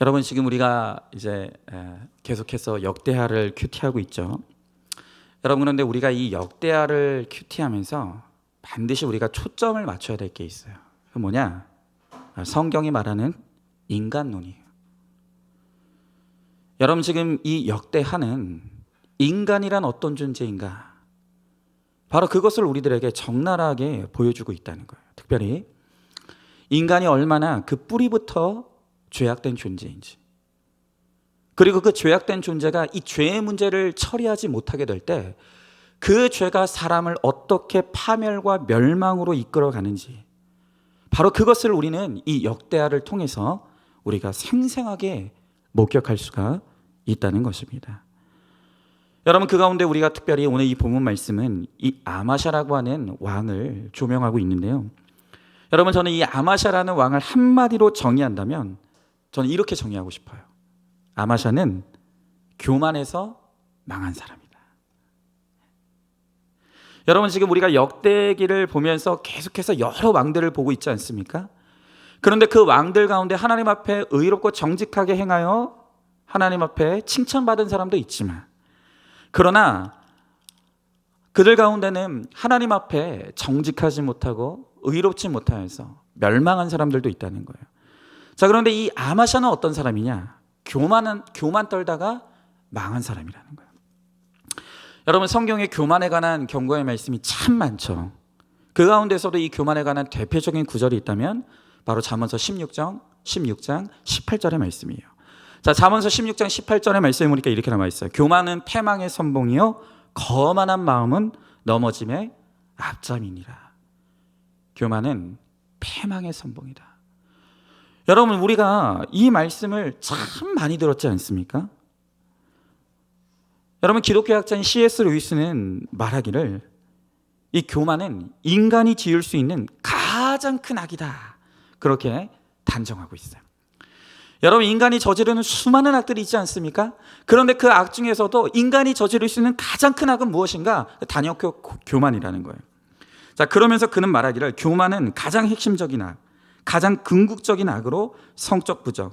여러분, 지금 우리가 이제 계속해서 역대하를 큐티하고 있죠. 여러분, 그런데 우리가 이 역대하를 큐티하면서 반드시 우리가 초점을 맞춰야 될 게 있어요. 그 뭐냐? 성경이 말하는 인간론이에요. 여러분, 지금 이 역대하는 인간이란 어떤 존재인가? 바로 그것을 우리들에게 적나라하게 보여주고 있다는 거예요. 특별히 인간이 얼마나 그 뿌리부터 죄악된 존재인지, 그리고 그 죄악된 존재가 이 죄의 문제를 처리하지 못하게 될 때 그 죄가 사람을 어떻게 파멸과 멸망으로 이끌어가는지, 바로 그것을 우리는 이 역대하를 통해서 우리가 생생하게 목격할 수가 있다는 것입니다. 여러분, 그 가운데 우리가 특별히 오늘 이 본문 말씀은 이 아마샤라고 하는 왕을 조명하고 있는데요. 여러분, 저는 이 아마샤라는 왕을 한마디로 정의한다면 저는 이렇게 정의하고 싶어요. 아마샤는 교만해서 망한 사람이다. 여러분, 지금 우리가 역대기를 보면서 계속해서 여러 왕들을 보고 있지 않습니까? 그런데 그 왕들 가운데 하나님 앞에 의롭고 정직하게 행하여 하나님 앞에 칭찬받은 사람도 있지만, 그러나 그들 가운데는 하나님 앞에 정직하지 못하고 의롭지 못하여서 멸망한 사람들도 있다는 거예요. 자, 그런데 이 아마샤는 어떤 사람이냐? 교만 떨다가 망한 사람이라는 거예요. 여러분, 성경에 교만에 관한 경고의 말씀이 참 많죠. 그 가운데서도 이 교만에 관한 대표적인 구절이 있다면 바로 잠언서 16장 18절의 말씀이에요. 자, 잠언서 16장 18절의 말씀에 보니까 이렇게 나와 있어요. 교만은 패망의 선봉이요 거만한 마음은 넘어짐의 앞잠이니라. 교만은 패망의 선봉이다. 여러분, 우리가 이 말씀을 참 많이 들었지 않습니까? 여러분, 기독교학자인 C.S. 루이스는 말하기를 이 교만은 인간이 지을 수 있는 가장 큰 악이다, 그렇게 단정하고 있어요. 여러분, 인간이 저지르는 수많은 악들이 있지 않습니까? 그런데 그 악 중에서도 인간이 저지를 수 있는 가장 큰 악은 무엇인가? 단연코 교만이라는 거예요. 자, 그러면서 그는 말하기를 교만은 가장 핵심적인 악, 가장 궁극적인 악으로 성적 부정,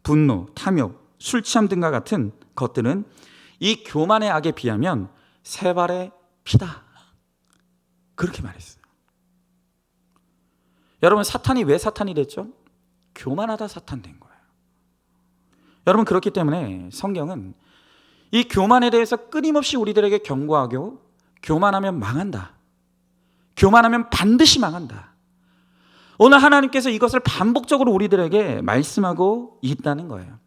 분노, 탐욕, 술 취함 등과 같은 것들은 이 교만의 악에 비하면 세 발의 피다, 그렇게 말했어요. 여러분, 사탄이 왜 사탄이 됐죠? 교만하다 사탄 된 거예요. 여러분, 그렇기 때문에 성경은 이 교만에 대해서 끊임없이 우리들에게 경고하고, 교만하면 망한다, 교만하면 반드시 망한다, 오늘 하나님께서 이것을 반복적으로 우리들에게 말씀하고 있다는 거예요.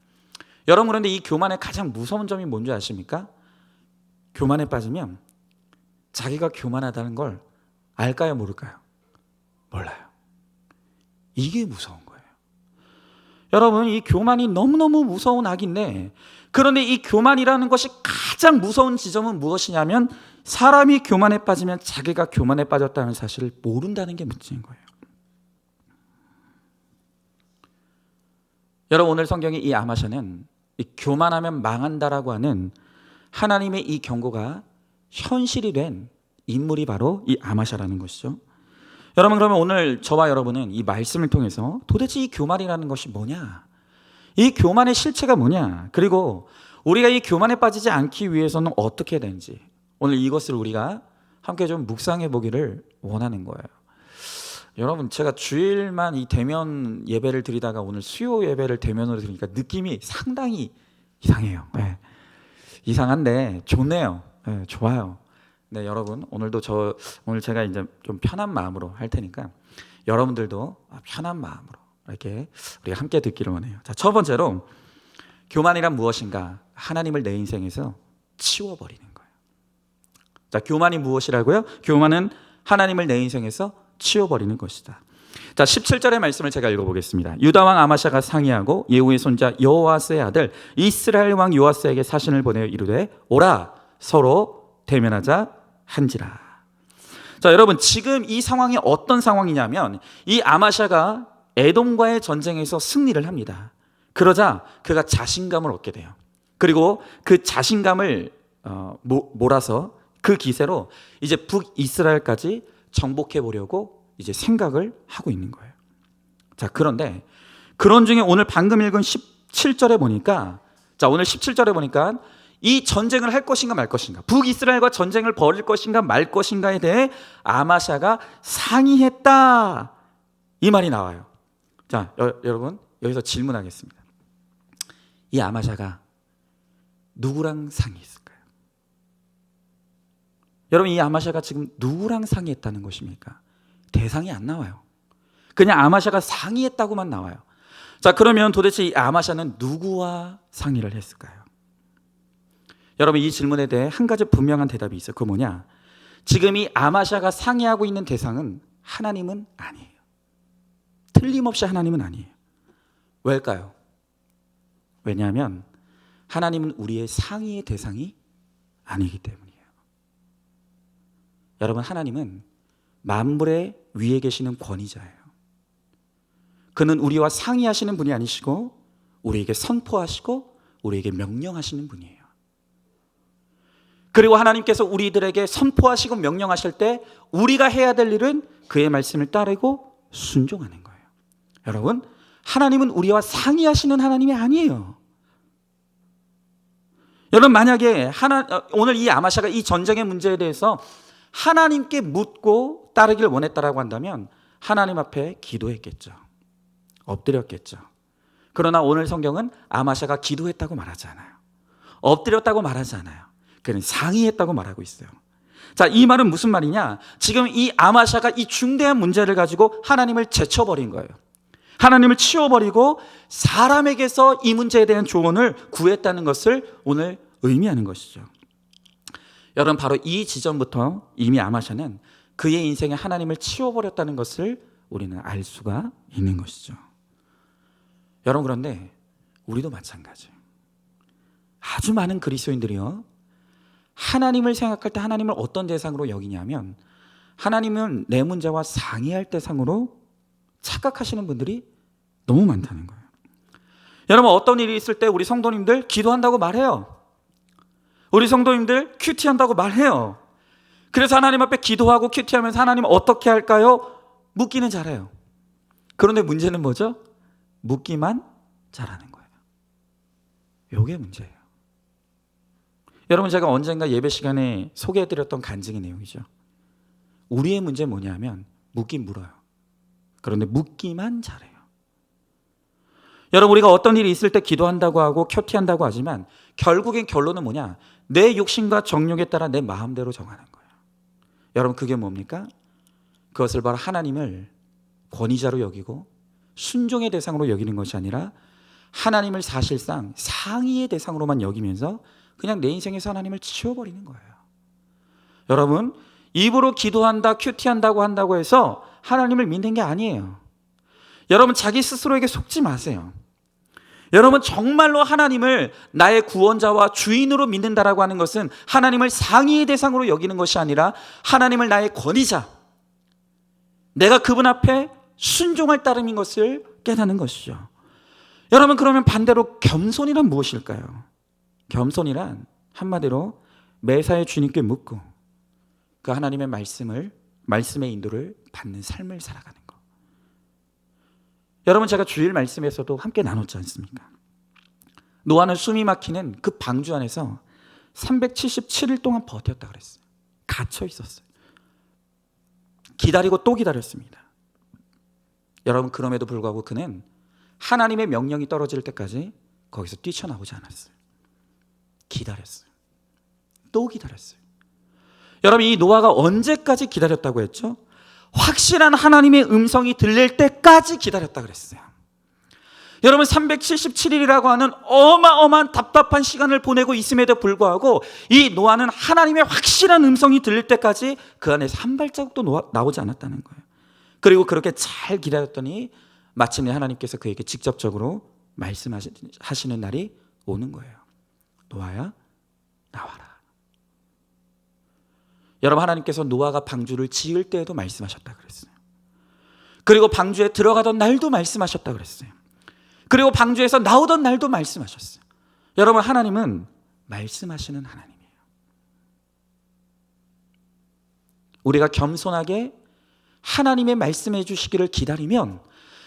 여러분, 그런데 이 교만의 가장 무서운 점이 뭔지 아십니까? 교만에 빠지면 자기가 교만하다는 걸 알까요, 모를까요? 몰라요. 이게 무서운 거예요. 여러분, 이 교만이 너무너무 무서운 악인데, 그런데 이 교만이라는 것이 가장 무서운 지점은 무엇이냐면, 사람이 교만에 빠지면 자기가 교만에 빠졌다는 사실을 모른다는 게 문제인 거예요. 여러분, 오늘 성경의 이 아마샤는 이 교만하면 망한다라고 하는 하나님의 이 경고가 현실이 된 인물이 바로 이 아마샤라는 것이죠. 여러분, 그러면 오늘 저와 여러분은 이 말씀을 통해서 도대체 이 교만이라는 것이 뭐냐, 이 교만의 실체가 뭐냐, 그리고 우리가 이 교만에 빠지지 않기 위해서는 어떻게 해야 되는지, 오늘 이것을 우리가 함께 좀 묵상해 보기를 원하는 거예요. 여러분, 제가 주일만 이 대면 예배를 드리다가 오늘 수요 예배를 대면으로 드리니까 느낌이 상당히 이상해요. 네. 이상한데 좋네요. 네, 좋아요. 네, 여러분, 오늘 제가 이제 좀 편한 마음으로 할 테니까 여러분들도 편한 마음으로 이렇게 우리가 함께 듣기를 원해요. 자, 첫 번째로 교만이란 무엇인가? 하나님을 내 인생에서 치워버리는 거예요. 자, 교만이 무엇이라고요? 교만은 하나님을 내 인생에서 치워버리는 것이다. 자, 17절의 말씀을 제가 읽어보겠습니다. 유다왕 아마샤가 상의하고 예후의 손자 여호아스의 아들 이스라엘 왕 요아스에게 사신을 보내어 이르되 오라, 서로 대면하자 한지라. 자, 여러분, 지금 이 상황이 어떤 상황이냐면, 이 아마샤가 에돔과의 전쟁에서 승리를 합니다. 그러자 그가 자신감을 얻게 돼요. 그리고 그 자신감을 몰아서 그 기세로 이제 북이스라엘까지 정복해 보려고 이제 생각을 하고 있는 거예요. 자, 그런데 그런 중에 오늘 방금 읽은 17절에 보니까, 자, 오늘 17절에 보니까 이 전쟁을 할 것인가 말 것인가, 북이스라엘과 전쟁을 벌일 것인가 말 것인가에 대해 아마샤가 상의했다, 이 말이 나와요. 자, 여러분 여기서 질문하겠습니다. 이 아마샤가 누구랑 상의했을까요? 여러분, 이 아마샤가 지금 누구랑 상의했다는 것입니까? 대상이 안 나와요. 그냥 아마샤가 상의했다고만 나와요. 자, 그러면 도대체 이 아마샤는 누구와 상의를 했을까요? 여러분, 이 질문에 대해 한 가지 분명한 대답이 있어요. 그거 뭐냐? 지금 이 아마샤가 상의하고 있는 대상은 하나님은 아니에요. 틀림없이 하나님은 아니에요. 왜일까요? 왜냐하면 하나님은 우리의 상의의 대상이 아니기 때문이에요. 여러분, 하나님은 만물의 위에 계시는 권위자예요. 그는 우리와 상의하시는 분이 아니시고 우리에게 선포하시고 우리에게 명령하시는 분이에요. 그리고 하나님께서 우리들에게 선포하시고 명령하실 때 우리가 해야 될 일은 그의 말씀을 따르고 순종하는 거예요. 여러분, 하나님은 우리와 상의하시는 하나님이 아니에요. 여러분, 만약에 오늘 이 아마샤가 이 전쟁의 문제에 대해서 하나님께 묻고 따르길 원했다라고 한다면 하나님 앞에 기도했겠죠. 엎드렸겠죠. 그러나 오늘 성경은 아마샤가 기도했다고 말하지 않아요. 엎드렸다고 말하지 않아요. 그는 상의했다고 말하고 있어요. 자, 이 말은 무슨 말이냐? 지금 이 아마샤가 이 중대한 문제를 가지고 하나님을 제쳐버린 거예요. 하나님을 치워버리고 사람에게서 이 문제에 대한 조언을 구했다는 것을 오늘 의미하는 것이죠. 여러분, 바로 이 지점부터 이미 아마샤는 그의 인생에 하나님을 치워버렸다는 것을 우리는 알 수가 있는 것이죠. 여러분, 그런데 우리도 마찬가지예요. 아주 많은 그리스도인들이요, 하나님을 생각할 때 하나님을 어떤 대상으로 여기냐면 하나님은 내 문제와 상의할 대상으로 착각하시는 분들이 너무 많다는 거예요. 여러분, 어떤 일이 있을 때 우리 성도님들 기도한다고 말해요. 우리 성도님들 큐티한다고 말해요. 그래서 하나님 앞에 기도하고 큐티하면서 하나님 어떻게 할까요? 묻기는 잘해요. 그런데 문제는 뭐죠? 묻기만 잘하는 거예요. 이게 문제예요. 여러분, 제가 언젠가 예배 시간에 소개해드렸던 간증의 내용이죠. 우리의 문제는 뭐냐면 묻긴 물어요. 그런데 묻기만 잘해요. 여러분, 우리가 어떤 일이 있을 때 기도한다고 하고 큐티한다고 하지만 결국엔 결론은 뭐냐? 내 욕심과 정욕에 따라 내 마음대로 정하는 거예요. 여러분, 그게 뭡니까? 그것을 바로 하나님을 권위자로 여기고 순종의 대상으로 여기는 것이 아니라 하나님을 사실상 상의의 대상으로만 여기면서 그냥 내 인생에서 하나님을 치워버리는 거예요. 여러분, 입으로 기도한다, 큐티한다고 한다고 해서 하나님을 믿는 게 아니에요. 여러분, 자기 스스로에게 속지 마세요. 여러분, 정말로 하나님을 나의 구원자와 주인으로 믿는다라고 하는 것은 하나님을 상의의 대상으로 여기는 것이 아니라 하나님을 나의 권위자, 내가 그분 앞에 순종할 따름인 것을 깨닫는 것이죠. 여러분, 그러면 반대로 겸손이란 무엇일까요? 겸손이란 한마디로 매사에 주님께 묻고 그 하나님의 말씀의 인도를 받는 삶을 살아가는 것. 여러분, 제가 주일 말씀에서도 함께 나눴지 않습니까? 노아는 숨이 막히는 그 방주 안에서 377일 동안 버텼다 그랬어요. 갇혀 있었어요. 기다리고 또 기다렸습니다. 여러분, 그럼에도 불구하고 그는 하나님의 명령이 떨어질 때까지 거기서 뛰쳐나오지 않았어요. 기다렸어요. 또 기다렸어요. 여러분, 이 노아가 언제까지 기다렸다고 했죠? 확실한 하나님의 음성이 들릴 때까지 기다렸다 그랬어요. 여러분, 377일이라고 하는 어마어마한 답답한 시간을 보내고 있음에도 불구하고 이 노아는 하나님의 확실한 음성이 들릴 때까지 그 안에서 한 발자국도 나오지 않았다는 거예요. 그리고 그렇게 잘 기다렸더니 마침내 하나님께서 그에게 직접적으로 말씀하시는 날이 오는 거예요. 노아야, 나와라. 여러분, 하나님께서 노아가 방주를 지을 때에도 말씀하셨다 그랬어요. 그리고 방주에 들어가던 날도 말씀하셨다 그랬어요. 그리고 방주에서 나오던 날도 말씀하셨어요. 여러분, 하나님은 말씀하시는 하나님이에요. 우리가 겸손하게 하나님의 말씀해 주시기를 기다리면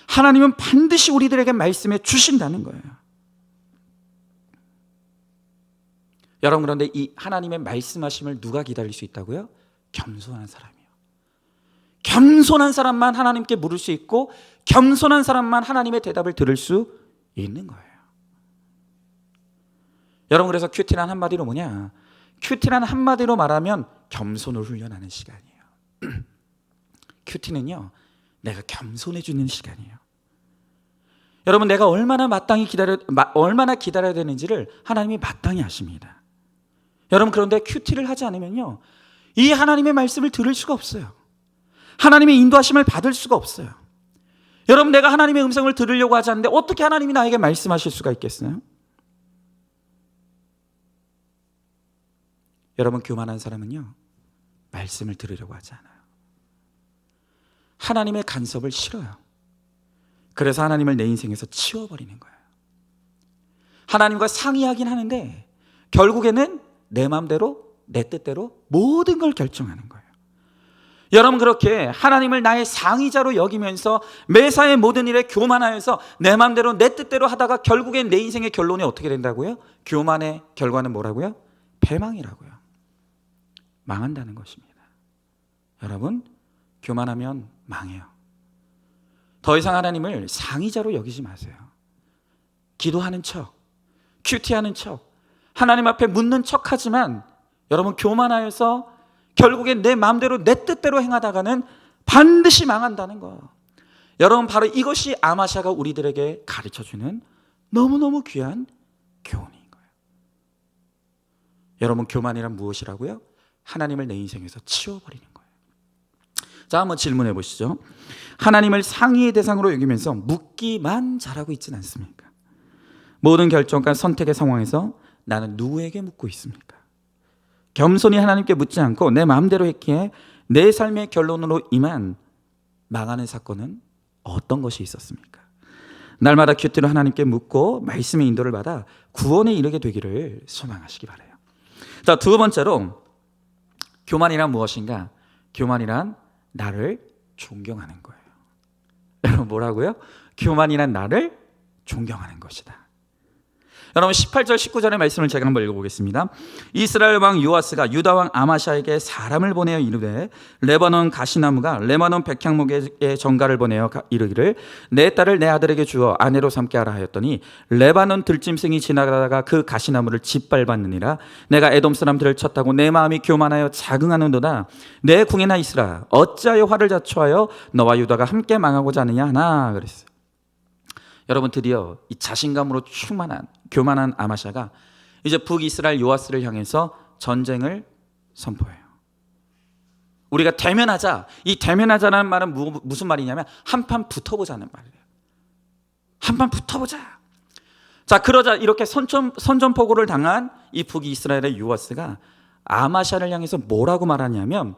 하나님은 반드시 우리들에게 말씀해 주신다는 거예요. 여러분, 그런데 이 하나님의 말씀하심을 누가 기다릴 수 있다고요? 겸손한 사람이요. 겸손한 사람만 하나님께 물을 수 있고, 겸손한 사람만 하나님의 대답을 들을 수 있는 거예요. 여러분, 그래서 큐티란 한마디로 뭐냐? 큐티란 한마디로 말하면 겸손을 훈련하는 시간이에요. 큐티는요, 내가 겸손해지는 시간이에요. 여러분, 내가 얼마나 기다려야 되는지를 하나님이 마땅히 아십니다. 여러분, 그런데 큐티를 하지 않으면요, 이 하나님의 말씀을 들을 수가 없어요. 하나님의 인도하심을 받을 수가 없어요. 여러분, 내가 하나님의 음성을 들으려고 하지 않는데 어떻게 하나님이 나에게 말씀하실 수가 있겠어요? 여러분, 교만한 사람은요, 말씀을 들으려고 하지 않아요. 하나님의 간섭을 싫어요. 그래서 하나님을 내 인생에서 치워버리는 거예요. 하나님과 상의하긴 하는데 결국에는 내 마음대로, 내 뜻대로 모든 걸 결정하는 거예요. 여러분, 그렇게 하나님을 나의 상의자로 여기면서 매사의 모든 일에 교만하여서 내 마음대로, 내 뜻대로 하다가 결국엔 내 인생의 결론이 어떻게 된다고요? 교만의 결과는 뭐라고요? 패망이라고요. 망한다는 것입니다. 여러분, 교만하면 망해요. 더 이상 하나님을 상의자로 여기지 마세요. 기도하는 척, 큐티하는 척, 하나님 앞에 묻는 척하지만 여러분, 교만하여서 결국엔 내 마음대로, 내 뜻대로 행하다가는 반드시 망한다는 거. 여러분, 바로 이것이 아마샤가 우리들에게 가르쳐주는 너무너무 귀한 교훈인 거예요. 여러분, 교만이란 무엇이라고요? 하나님을 내 인생에서 치워버리는 거예요. 자, 한번 질문해 보시죠. 하나님을 상의의 대상으로 여기면서 묻기만 잘하고 있지는 않습니까? 모든 결정과 선택의 상황에서 나는 누구에게 묻고 있습니까? 겸손히 하나님께 묻지 않고 내 마음대로 했기에 내 삶의 결론으로 임한 망하는 사건은 어떤 것이 있었습니까? 날마다 큐티로 하나님께 묻고 말씀의 인도를 받아 구원에 이르게 되기를 소망하시기 바라요. 자, 두 번째로 교만이란 무엇인가? 교만이란 나를 존경하는 거예요. 여러분, 뭐라고요? 교만이란 나를 존경하는 것이다. 여러분, 18절 19절의 말씀을 제가 한번 읽어보겠습니다. 이스라엘 왕 요아스가 유다 왕 아마샤에게 사람을 보내어 이르되 레바논 가시나무가 레바논 백향목의 정가를 보내어 이르기를 내 딸을 내 아들에게 주어 아내로 삼게 하라 하였더니 레바논 들짐승이 지나가다가 그 가시나무를 짓밟았느니라. 내가 에돔 사람들을 쳤다고 내 마음이 교만하여 자긍하는도다. 내 궁에나 있으라. 어찌하여 화를 자초하여 너와 유다가 함께 망하고자 하느냐 하나 그랬어요. 여러분, 드디어 이 자신감으로 충만한 교만한 아마샤가 이제 북이스라엘 요아스를 향해서 전쟁을 선포해요. 우리가 대면하자. 이 대면하자라는 말은 무슨 말이냐면 한판 붙어보자는 말이에요. 한판 붙어보자. 자, 그러자 이렇게 선전포고를 당한 이 북이스라엘의 요아스가 아마샤를 향해서 뭐라고 말하냐면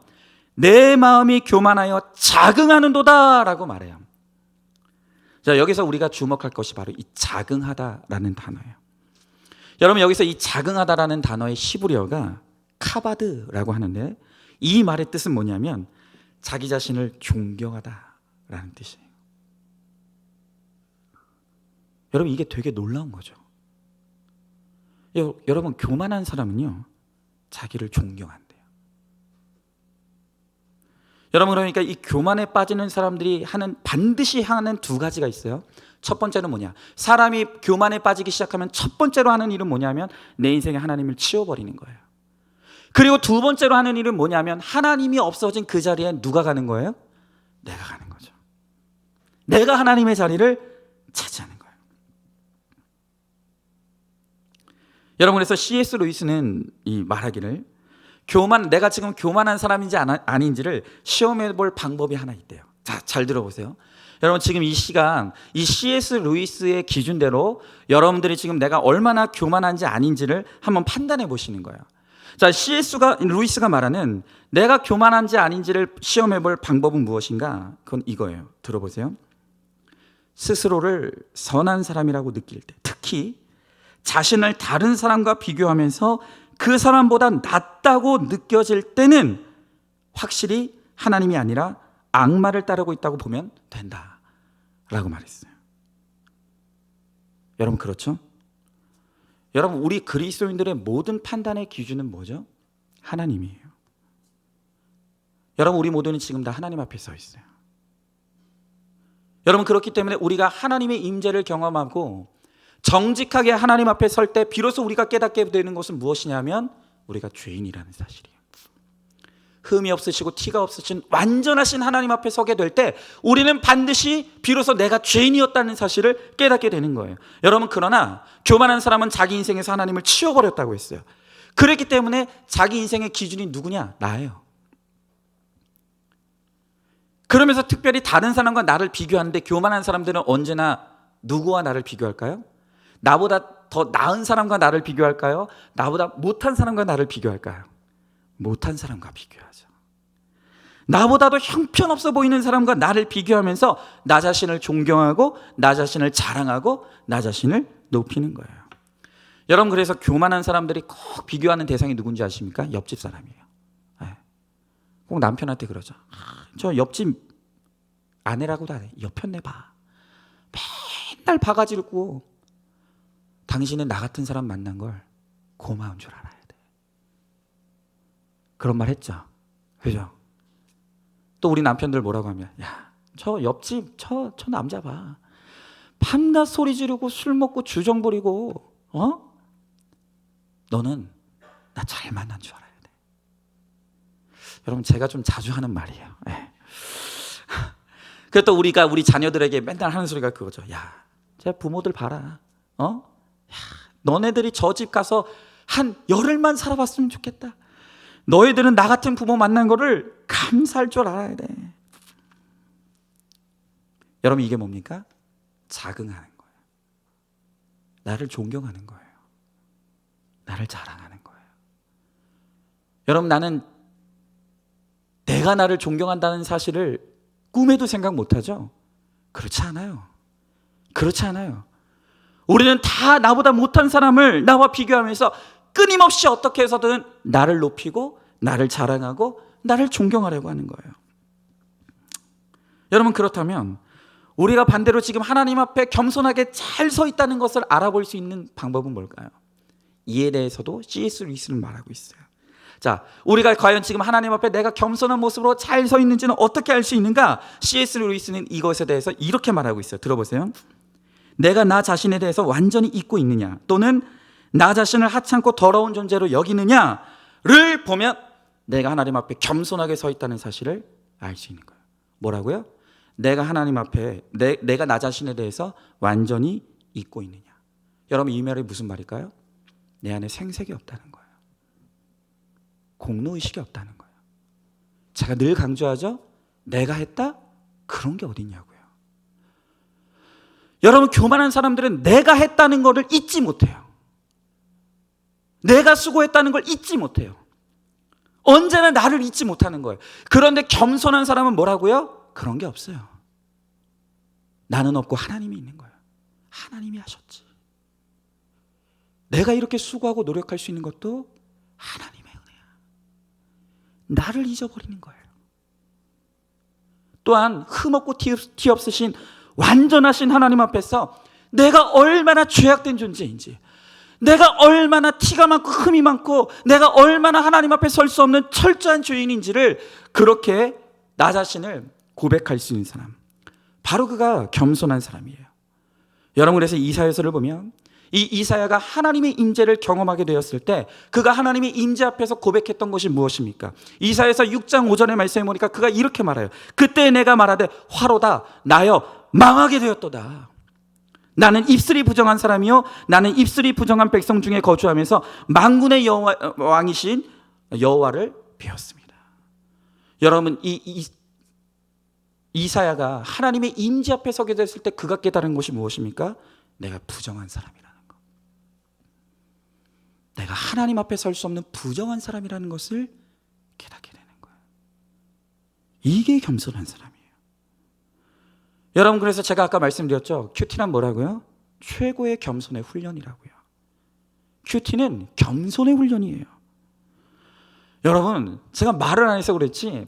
내 마음이 교만하여 자긍하는도다 라고 말해요. 자, 여기서 우리가 주목할 것이 바로 이 자긍하다라는 단어예요. 여러분, 여기서 이 자긍하다라는 단어의 히브리어가 카바드라고 하는데 이 말의 뜻은 뭐냐면 자기 자신을 존경하다라는 뜻이에요. 여러분, 이게 되게 놀라운 거죠. 여러분, 교만한 사람은요, 자기를 존경한대요. 여러분, 그러니까 이 교만에 빠지는 사람들이 반드시 하는 두 가지가 있어요. 첫 번째는 뭐냐? 사람이 교만에 빠지기 시작하면 첫 번째로 하는 일은 뭐냐면 내 인생에 하나님을 치워버리는 거예요. 그리고 두 번째로 하는 일은 뭐냐면 하나님이 없어진 그 자리에 누가 가는 거예요? 내가 가는 거죠. 내가 하나님의 자리를 차지하는 거예요. 여러분, 그래서 C.S. 루이스는 이 말하기를 내가 지금 교만한 사람인지 아닌지를 시험해 볼 방법이 하나 있대요. 자, 잘 들어보세요. 여러분, 지금 이 시간 이 C.S. 루이스의 기준대로 여러분들이 지금 내가 얼마나 교만한지 아닌지를 한번 판단해 보시는 거예요. 자, C.S. 루이스가 말하는 내가 교만한지 아닌지를 시험해 볼 방법은 무엇인가? 그건 이거예요. 들어보세요. 스스로를 선한 사람이라고 느낄 때, 특히 자신을 다른 사람과 비교하면서 그 사람보다 낫다고 느껴질 때는 확실히 하나님이 아니라 악마를 따르고 있다고 보면 된다라고 말했어요. 여러분, 그렇죠? 여러분, 우리 그리스도인들의 모든 판단의 기준은 뭐죠? 하나님이에요. 여러분, 우리 모두는 지금 다 하나님 앞에 서 있어요. 여러분, 그렇기 때문에 우리가 하나님의 임재를 경험하고 정직하게 하나님 앞에 설 때 비로소 우리가 깨닫게 되는 것은 무엇이냐면 우리가 죄인이라는 사실이에요. 흠이 없으시고 티가 없으신 완전하신 하나님 앞에 서게 될 때 우리는 반드시 비로소 내가 죄인이었다는 사실을 깨닫게 되는 거예요. 여러분, 그러나 교만한 사람은 자기 인생에서 하나님을 치워버렸다고 했어요. 그렇기 때문에 자기 인생의 기준이 누구냐? 나예요. 그러면서 특별히 다른 사람과 나를 비교하는데 교만한 사람들은 언제나 누구와 나를 비교할까요? 나보다 더 나은 사람과 나를 비교할까요? 나보다 못한 사람과 나를 비교할까요? 못한 사람과 비교하죠. 나보다도 형편없어 보이는 사람과 나를 비교하면서 나 자신을 존경하고 나 자신을 자랑하고 나 자신을 높이는 거예요. 여러분, 그래서 교만한 사람들이 꼭 비교하는 대상이 누군지 아십니까? 옆집 사람이에요. 꼭 남편한테 그러죠. 저 옆집 아내라고도 안 해. 옆편네 봐. 맨날 바가지를 꾸고 당신은 나 같은 사람 만난 걸 고마운 줄 알아야 돼. 그런 말 했죠. 그죠? 또 우리 남편들 뭐라고 하면, 야, 저 옆집 저 남자 봐. 밤낮 소리 지르고 술 먹고 주정 부리고, 너는 나 잘 만난 줄 알아야 돼. 여러분, 제가 좀 자주 하는 말이에요. 네. 그래서 또 우리가 우리 자녀들에게 맨날 하는 소리가 그거죠. 야, 제 부모들 봐라. 야, 너네들이 저 집 가서 한 열흘만 살아봤으면 좋겠다. 너희들은 나 같은 부모 만난 거를 감사할 줄 알아야 돼. 여러분, 이게 뭡니까? 자긍하는 거예요. 나를 존경하는 거예요. 나를 자랑하는 거예요. 여러분, 나는 내가 나를 존경한다는 사실을 꿈에도 생각 못하죠? 그렇지 않아요. 그렇지 않아요. 우리는 다 나보다 못한 사람을 나와 비교하면서 끊임없이 어떻게 해서든 나를 높이고 나를 자랑하고 나를 존경하려고 하는 거예요. 여러분, 그렇다면 우리가 반대로 지금 하나님 앞에 겸손하게 잘 서 있다는 것을 알아볼 수 있는 방법은 뭘까요? 이에 대해서도 C.S. 루이스는 말하고 있어요. 자, 우리가 과연 지금 하나님 앞에 내가 겸손한 모습으로 잘 서 있는지는 어떻게 알 수 있는가? C.S. 루이스는 이것에 대해서 이렇게 말하고 있어요. 들어보세요. 내가 나 자신에 대해서 완전히 잊고 있느냐, 또는 나 자신을 하찮고 더러운 존재로 여기느냐를 보면 내가 하나님 앞에 겸손하게 서 있다는 사실을 알 수 있는 거예요. 뭐라고요? 내가 하나님 앞에 내가 나 자신에 대해서 완전히 잊고 있느냐. 여러분, 이 말이 무슨 말일까요? 내 안에 생색이 없다는 거예요. 공로의식이 없다는 거예요. 제가 늘 강조하죠. 내가 했다? 그런 게 어딨냐고요. 여러분, 교만한 사람들은 내가 했다는 것을 잊지 못해요. 내가 수고했다는 걸 잊지 못해요. 언제나 나를 잊지 못하는 거예요. 그런데 겸손한 사람은 뭐라고요? 그런 게 없어요. 나는 없고 하나님이 있는 거예요. 하나님이 하셨지. 내가 이렇게 수고하고 노력할 수 있는 것도 하나님의 은혜야. 나를 잊어버리는 거예요. 또한 흠없고 티 없으신 완전하신 하나님 앞에서 내가 얼마나 죄악된 존재인지, 내가 얼마나 티가 많고 흠이 많고 내가 얼마나 하나님 앞에 설 수 없는 철저한 죄인인지를 그렇게 나 자신을 고백할 수 있는 사람, 바로 그가 겸손한 사람이에요. 여러분, 그래서 이사야서를 보면 이 이사야가 하나님의 임재를 경험하게 되었을 때 그가 하나님의 임재 앞에서 고백했던 것이 무엇입니까? 이사야서 6장 5절의 말씀에 보니까 그가 이렇게 말해요. 그때 내가 말하되 화로다 나여 망하게 되었도다. 나는 입술이 부정한 사람이요 나는 입술이 부정한 백성 중에 거주하면서 만군의 왕이신 여호와를 배웠습니다. 여러분, 이사야가 하나님의 임재 앞에 서게 됐을 때 그가 깨달은 것이 무엇입니까? 내가 부정한 사람이라는 것. 내가 하나님 앞에 설 수 없는 부정한 사람이라는 것을 깨닫게 되는 거예요. 이게 겸손한 사람이에요. 여러분, 그래서 제가 아까 말씀드렸죠. 큐티란 뭐라고요? 최고의 겸손의 훈련이라고요. 큐티는 겸손의 훈련이에요. 여러분, 제가 말을 안 해서 그랬지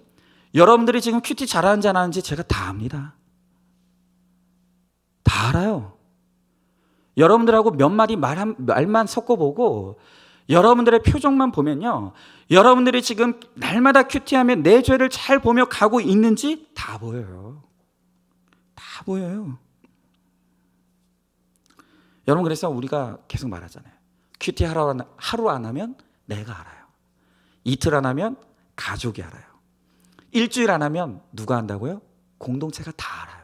여러분들이 지금 큐티 잘하는지 안 하는지 제가 다 압니다. 다 알아요. 여러분들하고 몇 마디 말만 섞어보고 여러분들의 표정만 보면요, 여러분들이 지금 날마다 큐티하면 내 죄를 잘 보며 가고 있는지 다 보여요. 다 보여요. 여러분, 그래서 우리가 계속 말하잖아요. 큐티 하루 안 하면 내가 알아요. 이틀 안 하면 가족이 알아요. 일주일 안 하면 누가 안다고요? 공동체가 다 알아요.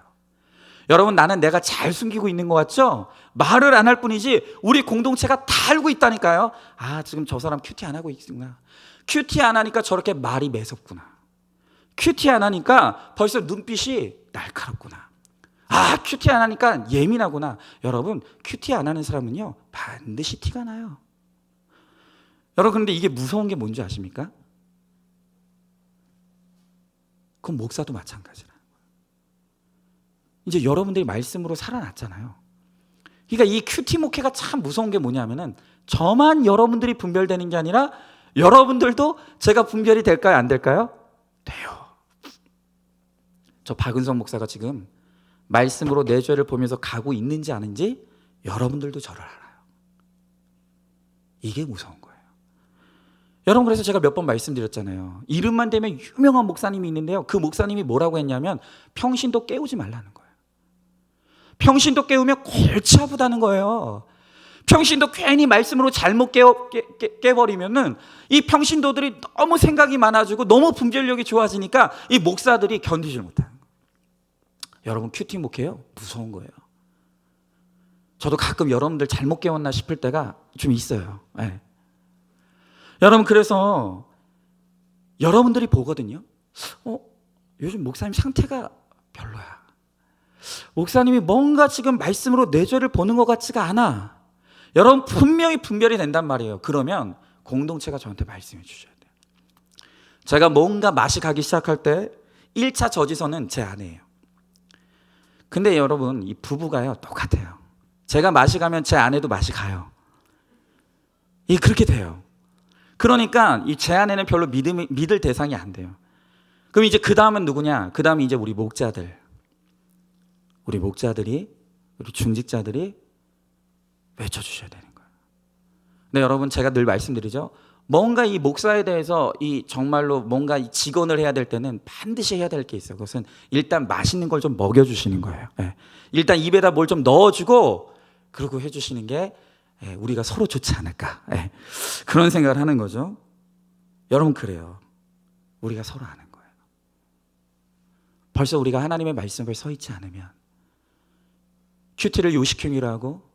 여러분, 나는 내가 잘 숨기고 있는 것 같죠? 말을 안 할 뿐이지 우리 공동체가 다 알고 있다니까요. 아, 지금 저 사람 큐티 안 하고 있구나. 큐티 안 하니까 저렇게 말이 매섭구나. 큐티 안 하니까 벌써 눈빛이 날카롭구나. 아, 큐티 안 하니까 예민하구나. 여러분, 큐티 안 하는 사람은요, 반드시 티가 나요. 여러분, 그런데 이게 무서운 게 뭔지 아십니까? 그건 목사도 마찬가지라. 이제 여러분들이 말씀으로 살아났잖아요. 그러니까 이 큐티 목회가 참 무서운 게 뭐냐면은 저만 여러분들이 분별되는 게 아니라 여러분들도 제가 분별이 될까요? 안 될까요? 돼요. 저 박은성 목사가 지금 말씀으로 내 죄를 보면서 가고 있는지 아닌지 여러분들도 저를 알아요. 이게 무서운 거예요. 여러분, 그래서 제가 몇 번 말씀드렸잖아요. 이름만 대면 유명한 목사님이 있는데요, 그 목사님이 뭐라고 했냐면 평신도 깨우지 말라는 거예요. 평신도 깨우면 골치 아프다는 거예요. 평신도 괜히 말씀으로 잘못 깨버리면은 이 평신도들이 너무 생각이 많아지고 너무 분별력이 좋아지니까 이 목사들이 견디질 못하는 거예요. 여러분, 큐티 목회요, 무서운 거예요. 저도 가끔 여러분들 잘못 깨웠나 싶을 때가 좀 있어요. 네. 여러분, 그래서 여러분들이 보거든요. 요즘 목사님 상태가 별로야. 목사님이 뭔가 지금 말씀으로 내 죄를 보는 것 같지가 않아. 여러분, 분명히 분별이 된단 말이에요. 그러면 공동체가 저한테 말씀해 주셔야 돼요. 제가 뭔가 맛이 가기 시작할 때 1차 저지선은 제 아내예요. 근데 여러분, 이 부부가요, 똑같아요. 제가 맛이 가면 제 아내도 맛이 가요. 그렇게 돼요. 그러니까 이 제 아내는 별로 믿을 대상이 안 돼요. 그럼 이제 그 다음은 누구냐? 그 다음이 이제 우리 목자들. 우리 목자들이, 우리 중직자들이 외쳐주셔야 되는 거예요. 근데 여러분, 제가 늘 말씀드리죠. 뭔가 이 목사에 대해서 정말로 뭔가 직언을 해야 될 때는 반드시 해야 될 게 있어요. 그것은 일단 맛있는 걸 좀 먹여주시는 거예요. 일단 입에다 뭘 좀 넣어주고 그러고 해주시는 게 우리가 서로 좋지 않을까. 그런 생각을 하는 거죠. 여러분, 그래요. 우리가 서로 아는 거예요. 벌써 우리가 하나님의 말씀을 서 있지 않으면 큐티를 요식행위로 하고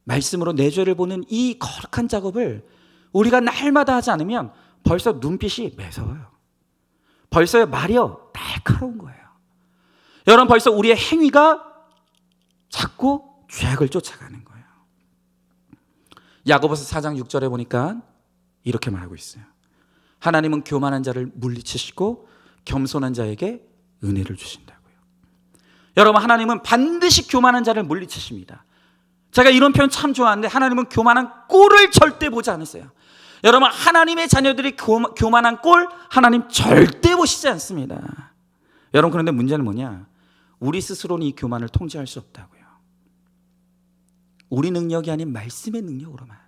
말씀으로 내 죄를 보는 이 거룩한 작업을 우리가 날마다 하지 않으면 벌써 눈빛이 매서워요. 벌써 말이요, 날카로운 거예요. 여러분, 벌써 우리의 행위가 자꾸 죄악을 쫓아가는 거예요. 야고보서 4장 6절에 보니까 이렇게 말하고 있어요. 하나님은 교만한 자를 물리치시고 겸손한 자에게 은혜를 주신다고요. 여러분, 하나님은 반드시 교만한 자를 물리치십니다. 제가 이런 표현 참 좋아하는데 하나님은 교만한 꼴을 절대 보지 않으세요. 여러분, 하나님의 자녀들이 교만한 꼴 하나님 절대 보시지 않습니다. 여러분, 그런데 문제는 뭐냐? 우리 스스로는 이 교만을 통제할 수 없다고요. 우리 능력이 아닌 말씀의 능력으로만.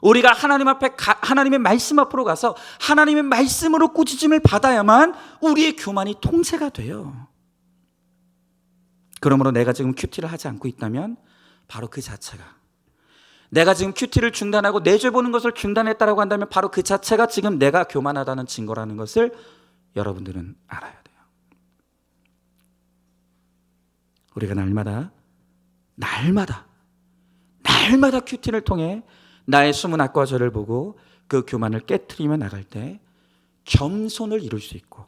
우리가 하나님 앞에 하나님의 말씀 앞으로 가서 하나님의 말씀으로 꾸짖음을 받아야만 우리의 교만이 통제가 돼요. 그러므로 내가 지금 큐티를 하지 않고 있다면 바로 그 자체가, 내가 지금 큐티를 중단하고 내 죄 보는 것을 중단했다라고 한다면 바로 그 자체가 지금 내가 교만하다는 증거라는 것을 여러분들은 알아야 돼요. 우리가 날마다 큐티를 통해 나의 숨은 악과 죄를 보고 그 교만을 깨트리며 나갈 때 겸손을 이룰 수 있고,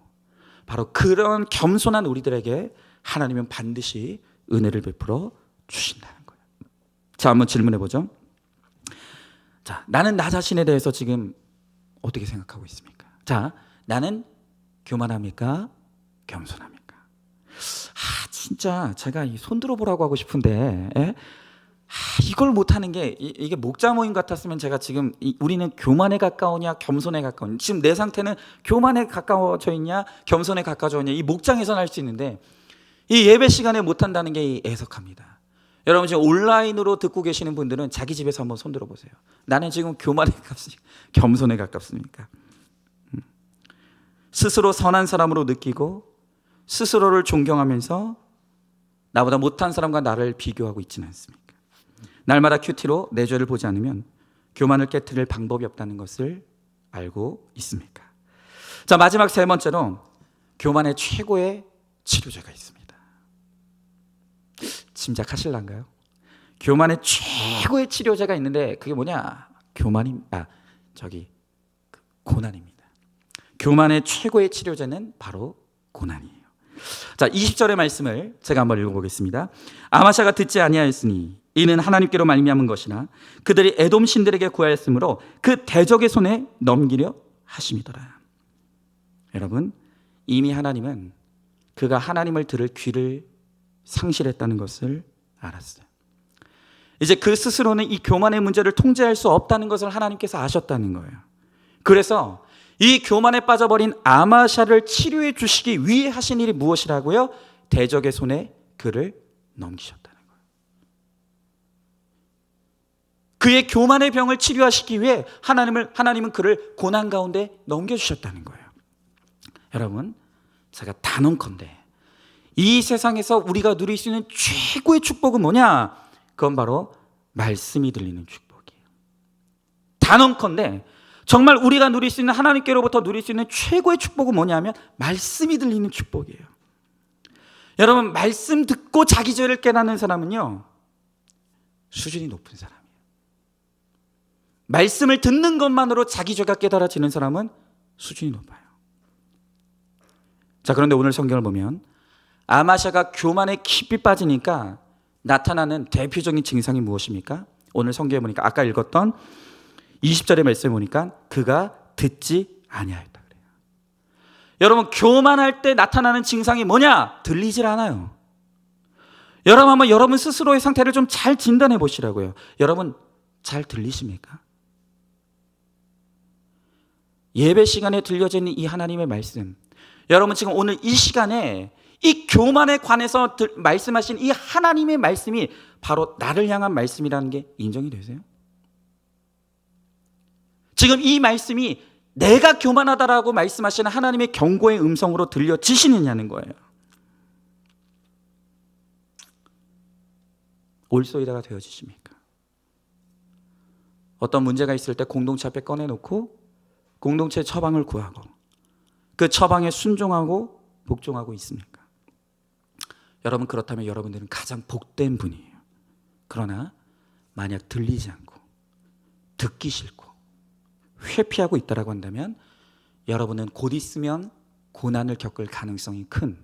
바로 그런 겸손한 우리들에게 하나님은 반드시 은혜를 베풀어 주신다는 거예요. 자, 한번 질문해 보죠. 자, 나는 나 자신에 대해서 지금 어떻게 생각하고 있습니까? 자, 나는 교만합니까? 겸손합니까? 진짜 제가 손 들어보라고 하고 싶은데 이걸 못하는 게, 이게 목자 모임 같았으면 제가 지금 우리는 교만에 가까우냐 겸손에 가까우냐, 지금 내 상태는 교만에 가까워져 있냐 겸손에 가까워져 있냐, 이 목장에서는 할 수 있는데 이 예배 시간에 못한다는 게 애석합니다. 여러분 지금 온라인으로 듣고 계시는 분들은 자기 집에서 한번 손들어 보세요. 나는 지금 교만에 가깝습니까? 겸손에 가깝습니까? 스스로 선한 사람으로 느끼고 스스로를 존경하면서 나보다 못한 사람과 나를 비교하고 있지는 않습니까? 날마다 큐티로 내 죄를 보지 않으면 교만을 깨트릴 방법이 없다는 것을 알고 있습니까? 자, 마지막 세 번째로 교만의 최고의 치료제가 있습니다. 짐작하실란가요? 교만의 최고의 치료제가 있는데 그게 뭐냐? 고난입니다. 교만의 최고의 치료제는 바로 고난이에요. 자, 20절의 말씀을 제가 한번 읽어보겠습니다. 아마샤가 듣지 아니하였으니 이는 하나님께로 말미암은 것이나 그들이 에돔 신들에게 구하였으므로 그 대적의 손에 넘기려 하심이더라. 여러분, 이미 하나님은 그가 하나님을 들을 귀를 상실했다는 것을 알았어요. 이제 그 스스로는 이 교만의 문제를 통제할 수 없다는 것을 하나님께서 아셨다는 거예요. 그래서 이 교만에 빠져버린 아마샤를 치료해 주시기 위해 하신 일이 무엇이라고요? 대적의 손에 그를 넘기셨다는 거예요. 그의 교만의 병을 치료하시기 위해 하나님은 그를 고난 가운데 넘겨주셨다는 거예요. 여러분, 제가 단언컨대 이 세상에서 우리가 누릴 수 있는 최고의 축복은 뭐냐? 그건 바로 말씀이 들리는 축복이에요. 단언컨대 정말 우리가 누릴 수 있는, 하나님께로부터 누릴 수 있는 최고의 축복은 뭐냐면 말씀이 들리는 축복이에요. 여러분, 말씀 듣고 자기 죄를 깨닫는 사람은요, 수준이 높은 사람이에요. 말씀을 듣는 것만으로 자기 죄가 깨달아지는 사람은 수준이 높아요. 자, 그런데 오늘 성경을 보면 아마샤가 교만에 깊이 빠지니까 나타나는 대표적인 증상이 무엇입니까? 오늘 성경에 보니까 아까 읽었던 20절의 말씀에 보니까 그가 듣지 아니하였다 그래요. 여러분, 교만할 때 나타나는 증상이 뭐냐? 들리질 않아요. 여러분, 한번 여러분 스스로의 상태를 좀 잘 진단해 보시라고요. 여러분, 잘 들리십니까? 예배 시간에 들려지는 이 하나님의 말씀, 여러분 지금 오늘 이 시간에 이 교만에 관해서 말씀하신 이 하나님의 말씀이 바로 나를 향한 말씀이라는 게 인정이 되세요? 지금 이 말씀이 내가 교만하다라고 말씀하시는 하나님의 경고의 음성으로 들려지시느냐는 거예요. 올소이다가 되어지십니까? 어떤 문제가 있을 때 공동체 앞에 꺼내놓고 공동체의 처방을 구하고 그 처방에 순종하고 복종하고 있습니까? 여러분, 그렇다면 여러분들은 가장 복된 분이에요. 그러나 만약 들리지 않고 듣기 싫고 회피하고 있다라고 한다면 여러분은 곧 있으면 고난을 겪을 가능성이 큰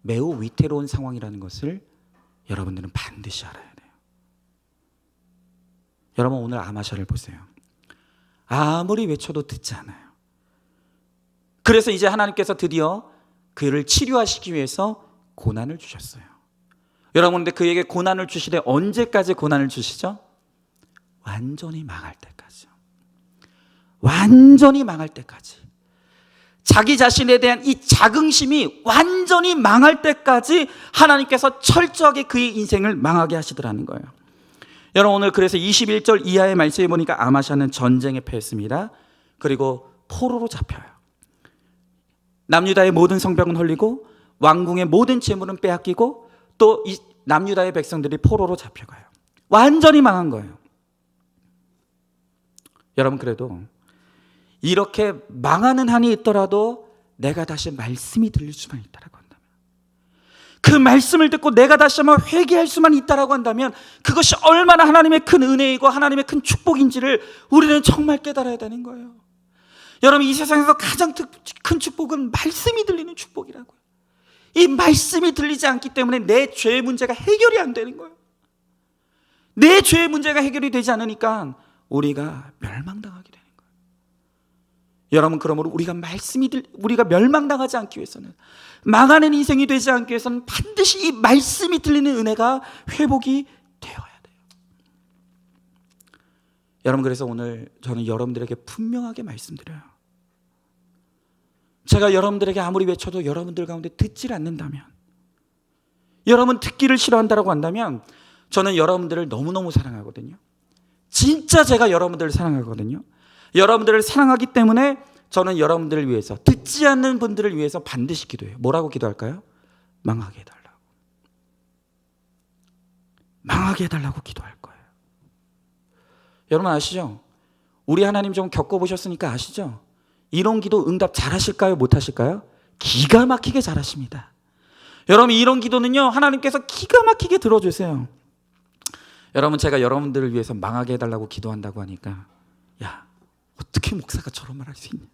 매우 위태로운 상황이라는 것을 여러분들은 반드시 알아야 돼요. 여러분, 오늘 아마샤를 보세요. 아무리 외쳐도 듣지 않아요. 그래서 이제 하나님께서 드디어 그를 치료하시기 위해서 고난을 주셨어요. 여러분, 근데 그에게 고난을 주시되 언제까지 고난을 주시죠? 완전히 망할 때까지요. 완전히 망할 때까지. 자기 자신에 대한 이 자긍심이 완전히 망할 때까지 하나님께서 철저하게 그의 인생을 망하게 하시더라는 거예요. 여러분, 오늘 그래서 21절 이하의 말씀에 보니까 아마샤는 전쟁에 패했습니다. 그리고 포로로 잡혀요. 남유다의 모든 성벽은 헐리고 왕궁의 모든 재물은 빼앗기고 또 이 남유다의 백성들이 포로로 잡혀가요. 완전히 망한 거예요. 여러분, 그래도 이렇게 망하는 한이 있더라도 내가 다시 말씀이 들릴 수만 있다라고 한다면, 그 말씀을 듣고 내가 다시 한번 회개할 수만 있다라고 한다면 그것이 얼마나 하나님의 큰 은혜이고 하나님의 큰 축복인지를 우리는 정말 깨달아야 되는 거예요. 여러분, 이 세상에서 가장 큰 축복은 말씀이 들리는 축복이라고요. 이 말씀이 들리지 않기 때문에 내 죄의 문제가 해결이 안 되는 거예요. 내 죄의 문제가 해결이 되지 않으니까 우리가 멸망당하게 되는 거예요. 여러분, 그러므로 우리가 멸망당하지 않기 위해서는, 망하는 인생이 되지 않기 위해서는 반드시 이 말씀이 들리는 은혜가 회복이 되어야 돼요. 여러분, 그래서 오늘 저는 여러분들에게 분명하게 말씀드려요. 제가 여러분들에게 아무리 외쳐도 여러분들 가운데 듣질 않는다면, 여러분 듣기를 싫어한다고 한다면 저는 여러분들을 너무너무 사랑하거든요. 진짜 제가 여러분들을 사랑하거든요. 여러분들을 사랑하기 때문에 저는 여러분들을 위해서, 듣지 않는 분들을 위해서 반드시 기도해요. 뭐라고 기도할까요? 망하게 해달라고. 망하게 해달라고 기도할 거예요. 여러분 아시죠? 우리 하나님 좀 겪어보셨으니까 아시죠? 이런 기도 응답 잘하실까요? 못하실까요? 기가 막히게 잘하십니다. 여러분 이런 기도는요, 하나님께서 기가 막히게 들어주세요. 여러분 제가 여러분들을 위해서 망하게 해달라고 기도한다고 하니까, 야 어떻게 목사가 저런 말 할 수 있냐,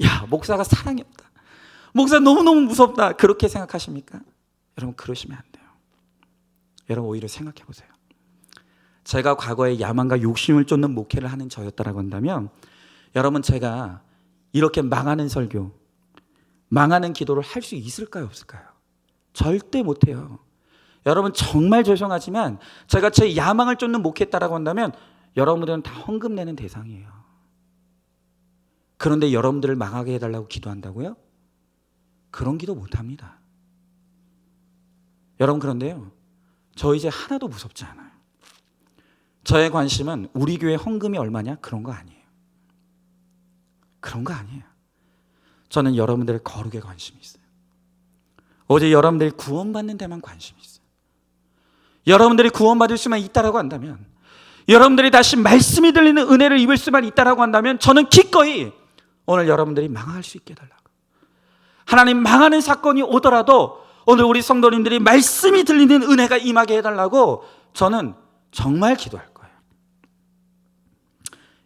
야 목사가 사랑이 없다, 목사 너무너무 무섭다, 그렇게 생각하십니까? 여러분 그러시면 안 돼요. 여러분 오히려 생각해 보세요. 제가 과거에 야망과 욕심을 쫓는 목회를 하는 저였다라고 한다면, 여러분 제가 이렇게 망하는 설교, 망하는 기도를 할 수 있을까요? 없을까요? 절대 못해요. 여러분 정말 죄송하지만 제가 제 야망을 쫓는 목회했다라고 한다면 여러분들은 다 헌금 내는 대상이에요. 그런데 여러분들을 망하게 해달라고 기도한다고요? 그런 기도 못합니다. 여러분 그런데요, 저 이제 하나도 무섭지 않아요. 저의 관심은 우리 교회 헌금이 얼마냐? 그런 거 아니에요. 그런 거 아니에요. 저는 여러분들의 거룩에 관심이 있어요. 오직 여러분들이 구원받는 데만 관심이 있어요. 여러분들이 구원받을 수만 있다라고 한다면, 여러분들이 다시 말씀이 들리는 은혜를 입을 수만 있다라고 한다면, 저는 기꺼이 오늘 여러분들이 망할 수 있게 해달라고. 하나님 망하는 사건이 오더라도 오늘 우리 성도님들이 말씀이 들리는 은혜가 임하게 해달라고 저는 정말 기도할 거예요.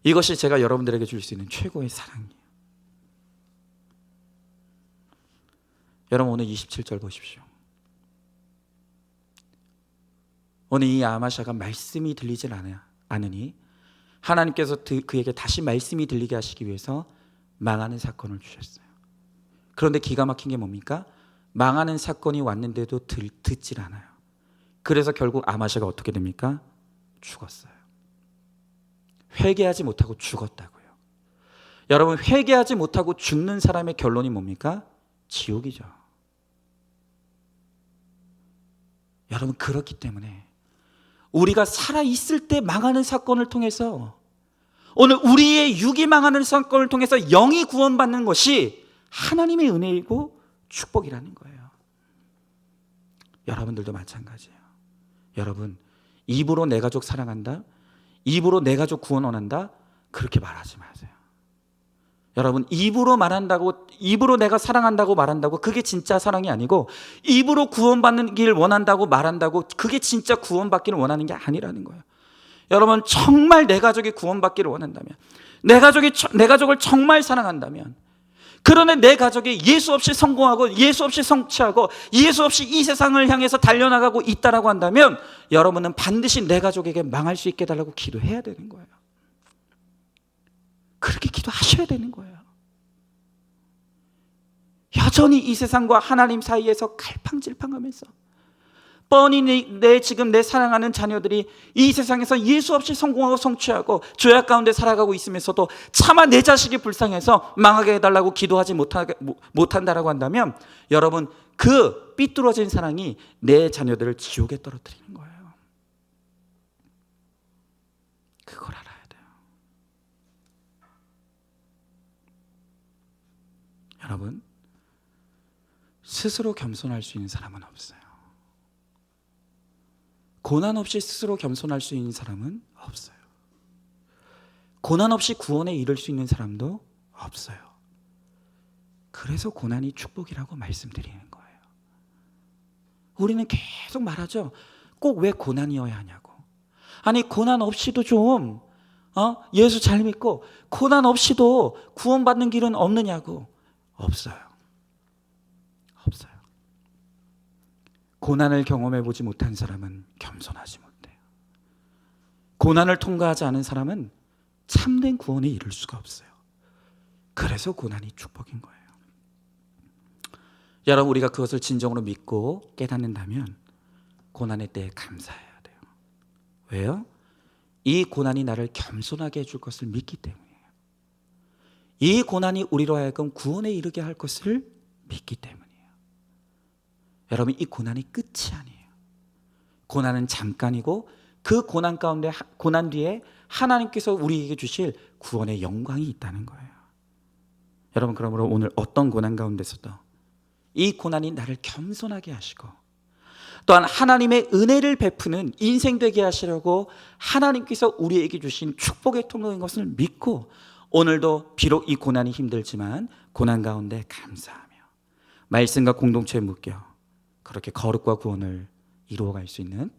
이것이 제가 여러분들에게 줄 수 있는 최고의 사랑이에요. 여러분 오늘 27절 보십시오. 오늘 이 아마샤가 말씀이 들리질 않으니 하나님께서 그에게 다시 말씀이 들리게 하시기 위해서 망하는 사건을 주셨어요. 그런데 기가 막힌 게 뭡니까? 망하는 사건이 왔는데도 듣질 않아요. 그래서 결국 아마샤가 어떻게 됩니까? 죽었어요. 회개하지 못하고 죽었다고요. 여러분 회개하지 못하고 죽는 사람의 결론이 뭡니까? 지옥이죠. 여러분 그렇기 때문에 우리가 살아있을 때 망하는 사건을 통해서, 오늘 우리의 육이 망하는 사건을 통해서 영이 구원받는 것이 하나님의 은혜이고 축복이라는 거예요. 여러분들도 마찬가지예요. 여러분 입으로 내 가족 사랑한다, 입으로 내 가족 구원 원한다, 그렇게 말하지 마세요. 여러분 입으로 말한다고, 입으로 내가 사랑한다고 말한다고 그게 진짜 사랑이 아니고, 입으로 구원받기를 원한다고 말한다고 그게 진짜 구원받기를 원하는 게 아니라는 거예요. 여러분 정말 내 가족이 구원받기를 원한다면, 내 가족을 정말 사랑한다면, 그러나 내 가족이 예수 없이 성공하고 예수 없이 성취하고 예수 없이 이 세상을 향해서 달려나가고 있다라고 한다면, 여러분은 반드시 내 가족에게 망할 수 있게 해달라고 기도해야 되는 거예요. 그렇게 기도하셔야 되는 거예요. 여전히 이 세상과 하나님 사이에서 갈팡질팡하면서 뻔히 지금 내 사랑하는 자녀들이 이 세상에서 예수 없이 성공하고 성취하고 죄악 가운데 살아가고 있으면서도 차마 내 자식이 불쌍해서 망하게 해달라고 기도하지 못한다라고 한다면, 여러분 그 삐뚤어진 사랑이 내 자녀들을 지옥에 떨어뜨리는 거예요. 그걸 알아야 돼요. 여러분 스스로 겸손할 수 있는 사람은 없어요. 고난 없이 스스로 겸손할 수 있는 사람은 없어요. 고난 없이 구원에 이를 수 있는 사람도 없어요. 그래서 고난이 축복이라고 말씀드리는 거예요. 우리는 계속 말하죠. 꼭 왜 고난이어야 하냐고. 아니 고난 없이도 좀 예수 잘 믿고 고난 없이도 구원받는 길은 없느냐고. 없어요. 없어요. 고난을 경험해 보지 못한 사람은 겸손하지 못해요. 고난을 통과하지 않은 사람은 참된 구원에 이를 수가 없어요. 그래서 고난이 축복인 거예요. 여러분 우리가 그것을 진정으로 믿고 깨닫는다면 고난의 때에 감사해야 돼요. 왜요? 이 고난이 나를 겸손하게 해줄 것을 믿기 때문이에요. 이 고난이 우리로 하여금 구원에 이르게 할 것을 믿기 때문이에요. 여러분 이 고난이 끝이 아니에요. 고난은 잠깐이고 그 고난 가운데, 고난 뒤에 하나님께서 우리에게 주실 구원의 영광이 있다는 거예요. 여러분, 그러므로 오늘 어떤 고난 가운데서도 이 고난이 나를 겸손하게 하시고 또한 하나님의 은혜를 베푸는 인생 되게 하시려고 하나님께서 우리에게 주신 축복의 통로인 것을 믿고 오늘도 비록 이 고난이 힘들지만 고난 가운데 감사하며 말씀과 공동체에 묶여 그렇게 거룩과 구원을 이루어갈 수 있는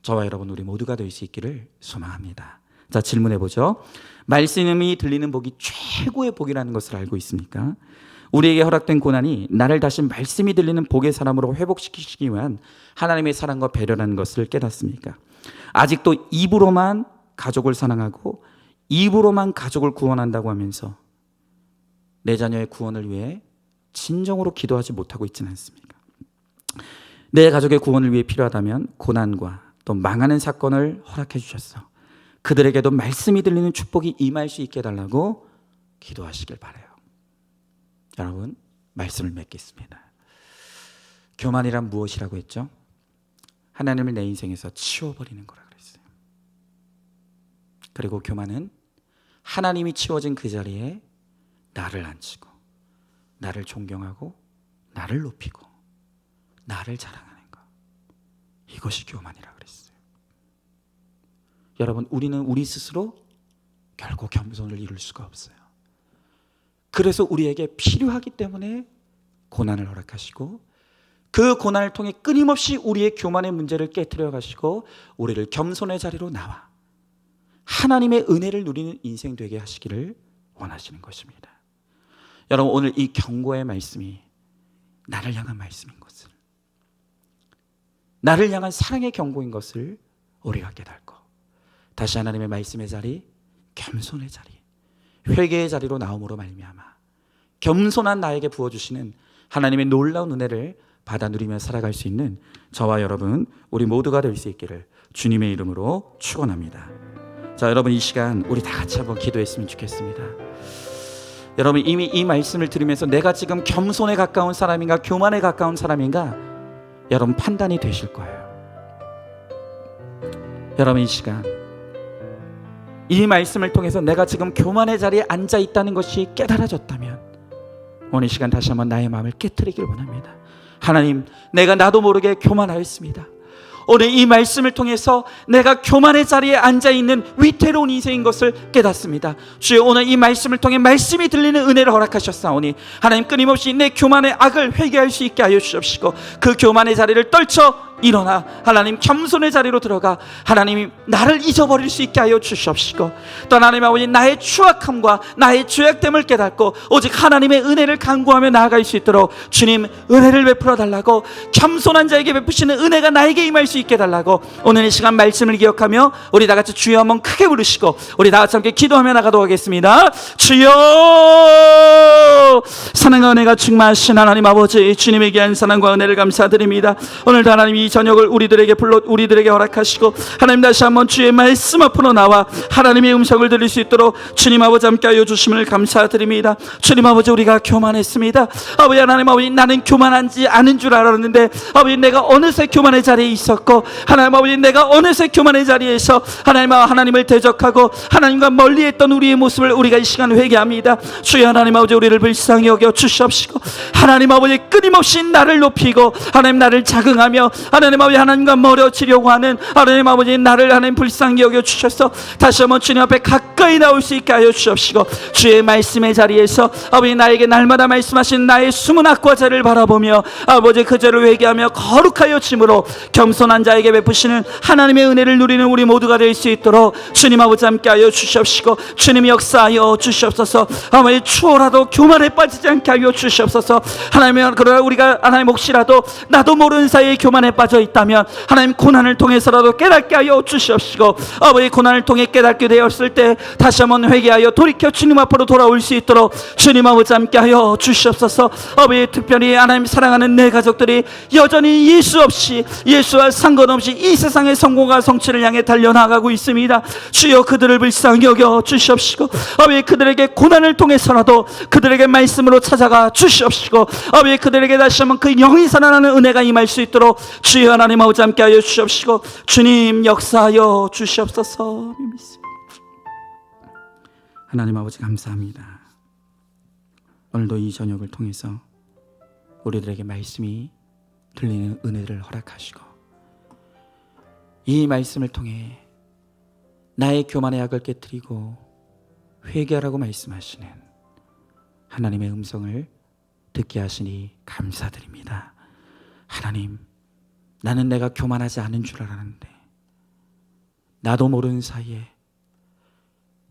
저와 여러분 우리 모두가 될 수 있기를 소망합니다. 자, 질문해 보죠. 말씀이 들리는 복이 최고의 복이라는 것을 알고 있습니까? 우리에게 허락된 고난이 나를 다시 말씀이 들리는 복의 사람으로 회복시키시기 위한 하나님의 사랑과 배려라는 것을 깨닫습니까? 아직도 입으로만 가족을 사랑하고 입으로만 가족을 구원한다고 하면서 내 자녀의 구원을 위해 진정으로 기도하지 못하고 있지는 않습니까? 내 가족의 구원을 위해 필요하다면 고난과 또 망하는 사건을 허락해 주셨어. 그들에게도 말씀이 들리는 축복이 임할 수 있게 해달라고 기도하시길 바라요. 여러분, 말씀을 맺겠습니다. 교만이란 무엇이라고 했죠? 하나님을 내 인생에서 치워버리는 거라 그랬어요. 그리고 교만은 하나님이 치워진 그 자리에 나를 앉히고 나를 존경하고 나를 높이고 나를 자랑하는 것, 이것이 교만이라 그랬어요. 여러분, 우리는 우리 스스로 결코 겸손을 이룰 수가 없어요. 그래서 우리에게 필요하기 때문에 고난을 허락하시고 그 고난을 통해 끊임없이 우리의 교만의 문제를 깨트려 가시고 우리를 겸손의 자리로 나와 하나님의 은혜를 누리는 인생 되게 하시기를 원하시는 것입니다. 여러분, 오늘 이 경고의 말씀이 나를 향한 말씀인 것을, 나를 향한 사랑의 경고인 것을 우리가 깨닫고 다시 하나님의 말씀의 자리, 겸손의 자리, 회개의 자리로 나옴으로 말미암아 겸손한 나에게 부어주시는 하나님의 놀라운 은혜를 받아 누리며 살아갈 수 있는 저와 여러분 우리 모두가 될 수 있기를 주님의 이름으로 축원합니다. 자, 여러분, 이 시간 우리 다 같이 한번 기도했으면 좋겠습니다. 여러분, 이미 이 말씀을 들으면서 내가 지금 겸손에 가까운 사람인가 교만에 가까운 사람인가 여러분 판단이 되실 거예요. 여러분, 이 시간 이 말씀을 통해서 내가 지금 교만의 자리에 앉아 있다는 것이 깨달아졌다면 오늘 이 시간 다시 한번 나의 마음을 깨트리길 원합니다. 하나님, 내가 나도 모르게 교만하였습니다. 오늘 이 말씀을 통해서 내가 교만의 자리에 앉아있는 위태로운 인생인 것을 깨닫습니다. 주여, 오늘 이 말씀을 통해 말씀이 들리는 은혜를 허락하셨사오니 하나님, 끊임없이 내 교만의 악을 회개할 수 있게 하여 주옵시고 그 교만의 자리를 떨쳐 일어나 하나님 겸손의 자리로 들어가 하나님이 나를 잊어버릴 수 있게 하여 주시옵시고 또 하나님 아버지, 나의 추악함과 나의 죄악됨을 깨닫고 오직 하나님의 은혜를 간구하며 나아갈 수 있도록 주님 은혜를 베풀어 달라고, 겸손한 자에게 베푸시는 은혜가 나에게 임할 수 있게 달라고 오늘 이 시간 말씀을 기억하며 우리 다 같이 주여 한번 크게 부르시고 우리 다 같이 함께 기도하며 나가도록 하겠습니다. 주여, 사랑과 은혜가 충만하신 하나님 아버지, 주님의 귀한 사랑과 은혜를 감사드립니다. 오늘도 하나님 이 저녁을 우리들에게 허락하시고 하나님 다시 한번 주의 말씀 앞으로 나와 하나님의 음성을 들을 수 있도록 주님 아버지 함께 하여 주심을 감사드립니다. 주님 아버지, 우리가 교만했습니다. 아버지 하나님 아버지, 나는 교만한지 아는 줄 알았는데 아버지, 내가 어느새 교만의 자리에 있었고 하나님 아버지, 내가 어느새 교만의 자리에서 하나님을 대적하고 하나님과 멀리했던 우리의 모습을 우리가 이 시간 회개합니다. 주여 하나님 아버지, 우리를 불쌍히 여겨 주시옵시고 하나님 아버지, 끊임없이 나를 높이고 하나님 나를 자긍하며 하나님 아버지 하나님과 멀어지려고 하는 하나님 아버지 나를 하나님 불쌍히 여겨 주셔서 다시 한번 주님 앞에 가까이 나올 수 있게 하여 주옵시고 주의 말씀의 자리에서 아버지 나에게 날마다 말씀하신 나의 숨은 악과 죄를 바라보며 아버지 그 죄를 회개하며 거룩하여 짐으로 겸손한 자에게 베푸시는 하나님의 은혜를 누리는 우리 모두가 될 수 있도록 주님 아버지 함께 하여 주시옵시고 주님 역사하여 주시옵소서. 아버지, 추호라도 교만에 빠지지 않게 하여 주시옵소서. 하나님, 그러나 우리가 하나님 혹시라도 나도 모르는 사이에 교만에 빠져 있다면 하나님 고난을 통해서라도 깨닫게 하여 주시옵시고 아버지, 고난을 통해 깨닫게 되었을 때 다시 한번 회개하여 돌이켜 주님 앞으로 돌아올 수 있도록 주님 아버지 함께 하여 주시옵소서. 아버지, 특별히 하나님 사랑하는 내 가족들이 여전히 예수 없이, 예수와 상관없이 이 세상의 성공과 성취를 향해 달려나가고 있습니다. 주여, 그들을 불쌍히 여겨 주시옵시고 아버지, 그들에게 고난을 통해서라도 그들에게 말씀으로 찾아가 주시옵시고 아버지, 그들에게 다시 한번 그 영이 살아나는 은혜가 임할 수 있도록 주여 하나님 아버지 함께하여 주시옵시고 주님 역사하여 주시옵소서. 하나님 아버지 감사합니다. 오늘도 이 저녁을 통해서 우리들에게 말씀이 들리는 은혜를 허락하시고 이 말씀을 통해 나의 교만의 약을 깨뜨리고 회개하라고 말씀하시는 하나님의 음성을 듣게 하시니 감사드립니다. 하나님, 나는 내가 교만하지 않은 줄 알았는데 나도 모르는 사이에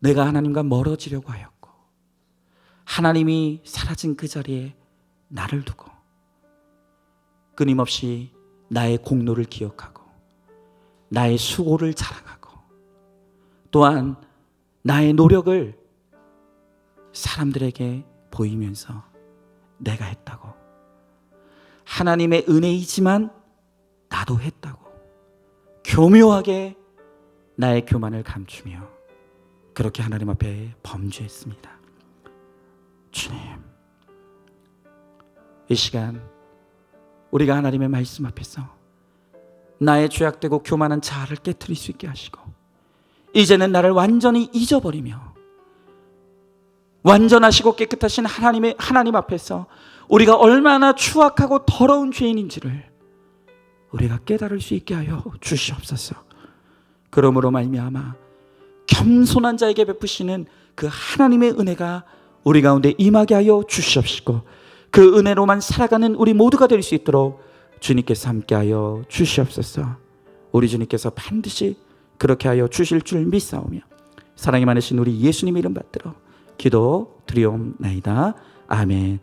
내가 하나님과 멀어지려고 하였고 하나님이 사라진 그 자리에 나를 두고 끊임없이 나의 공로를 기억하고 나의 수고를 자랑하고 또한 나의 노력을 사람들에게 보이면서 내가 했다고, 하나님의 은혜이지만 나도 했다고 교묘하게 나의 교만을 감추며 그렇게 하나님 앞에 범죄했습니다. 주님, 이 시간 우리가 하나님의 말씀 앞에서 나의 죄악되고 교만한 자아를 깨트릴 수 있게 하시고 이제는 나를 완전히 잊어버리며 완전하시고 깨끗하신 하나님 앞에서 우리가 얼마나 추악하고 더러운 죄인인지를 우리가 깨달을 수 있게 하여 주시옵소서. 그러므로 말미암아 겸손한 자에게 베푸시는 그 하나님의 은혜가 우리 가운데 임하게 하여 주시옵시고 그 은혜로만 살아가는 우리 모두가 될 수 있도록 주님께서 함께하여 주시옵소서. 우리 주님께서 반드시 그렇게 하여 주실 줄 믿사오며 사랑이 많으신 우리 예수님 이름 받들어 기도 드리옵나이다. 아멘.